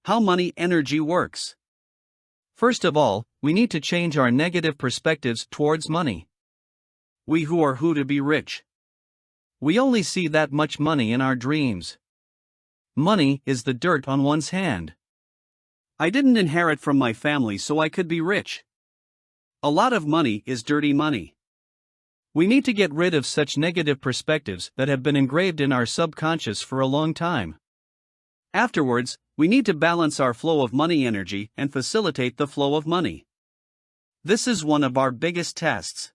How money energy works. First of all, we need to change our negative perspectives towards money. We who are who to be rich. We only see that much money in our dreams. Money is the dirt on one's hand. I didn't inherit from my family so I could be rich. A lot of money is dirty money. We need to get rid of such negative perspectives that have been engraved in our subconscious for a long time. Afterwards, we need to balance our flow of money energy and facilitate the flow of money. This is one of our biggest tests.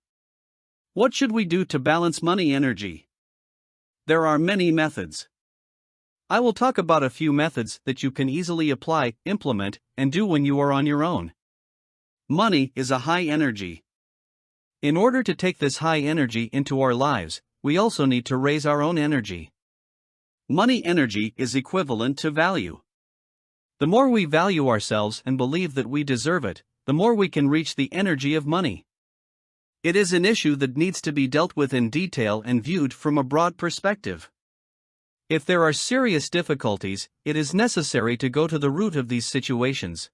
What should we do to balance money energy? There are many methods. I will talk about a few methods that you can easily apply, implement, and do when you are on your own. Money is a high energy. In order to take this high energy into our lives, we also need to raise our own energy. Money energy is equivalent to value. The more we value ourselves and believe that we deserve it, the more we can reach the energy of money. It is an issue that needs to be dealt with in detail and viewed from a broad perspective. If there are serious difficulties, it is necessary to go to the root of these situations.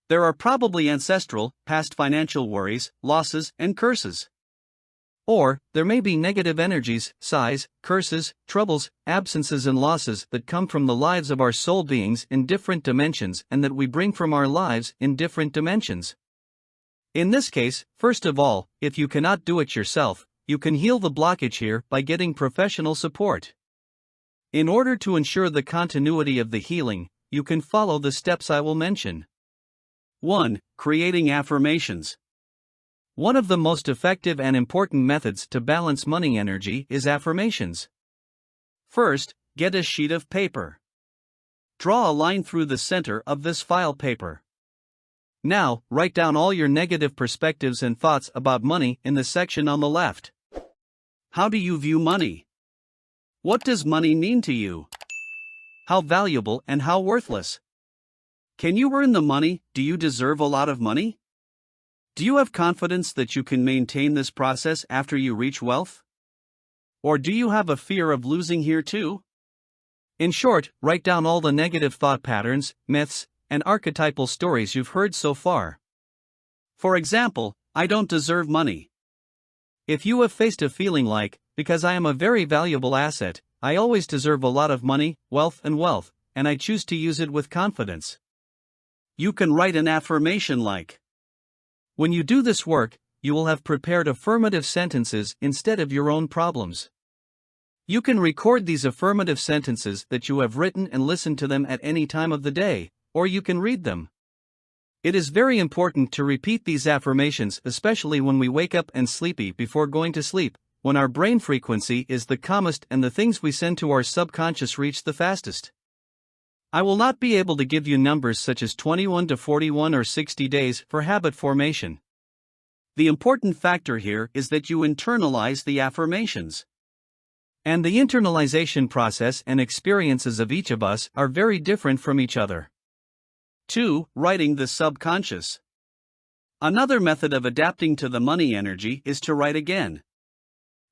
There are probably ancestral, past financial worries, losses, and curses. Or, there may be negative energies, sighs, curses, troubles, absences and losses that come from the lives of our soul beings in different dimensions and that we bring from our lives in different dimensions. In this case, first of all, if you cannot do it yourself, you can heal the blockage here by getting professional support. In order to ensure the continuity of the healing, you can follow the steps I will mention. 1. Creating affirmations. One of the most effective and important methods to balance money energy is affirmations. First, get a sheet of paper. Draw a line through the center of this file paper. Now, write down all your negative perspectives and thoughts about money in the section on the left. How do you view money? What does money mean to you? How valuable and how worthless? Can you earn the money? Do you deserve a lot of money? Do you have confidence that you can maintain this process after you reach wealth? Or do you have a fear of losing here too? In short, write down all the negative thought patterns, myths, and archetypal stories you've heard so far. For example, I don't deserve money. If you have faced a feeling like, because I am a very valuable asset, I always deserve a lot of money, wealth, and I choose to use it with confidence. You can write an affirmation like, when you do this work, you will have prepared affirmative sentences instead of your own problems. You can record these affirmative sentences that you have written and listen to them at any time of the day, or you can read them. It is very important to repeat these affirmations, especially when we wake up and sleepy before going to sleep, when our brain frequency is the calmest and the things we send to our subconscious reach the fastest. I will not be able to give you numbers such as 21 to 41 or 60 days for habit formation. The important factor here is that you internalize the affirmations. And the internalization process and experiences of each of us are very different from each other. 2. Writing the subconscious. Another method of adapting to the money energy is to write again.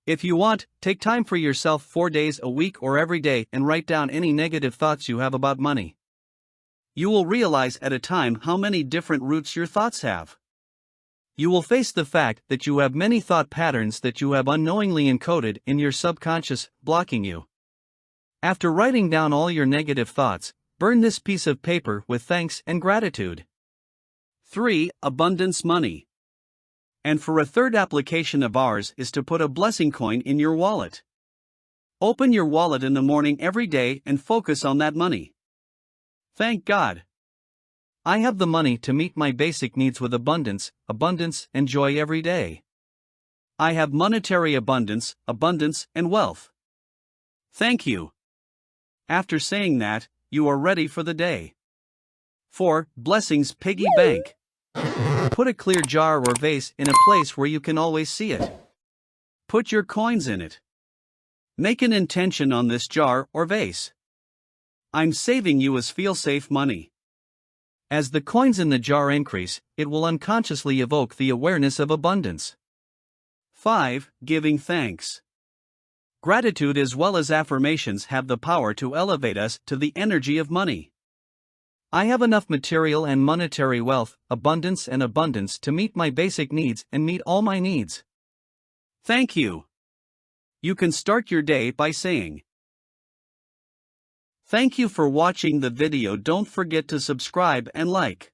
If you want, take time for yourself 4 days a week or every day and write down any negative thoughts you have about money. You will realize at a time how many different roots your thoughts have. You will face the fact that you have many thought patterns that you have unknowingly encoded in your subconscious, blocking you. After writing down all your negative thoughts, burn this piece of paper with thanks and gratitude. 3. Abundance money. And for a third application of ours is to put a blessing coin in your wallet. Open your wallet in the morning every day and focus on that money. Thank God. I have the money to meet my basic needs with abundance, and joy every day. I have monetary abundance, and wealth. Thank you. After saying that, you are ready for the day. 4. Blessings piggy bank. Put a clear jar or vase in a place where you can always see it. Put your coins in it. Make an intention on this jar or vase. I'm saving you as feel-safe money. As the coins in the jar increase, it will unconsciously evoke the awareness of abundance. 5. Giving thanks. Gratitude as well as affirmations have the power to elevate us to the energy of money. I have enough material and monetary wealth, abundance to meet my basic needs and meet all my needs. Thank you. You can start your day by saying, "Thank you for watching the video. Don't forget to subscribe and like."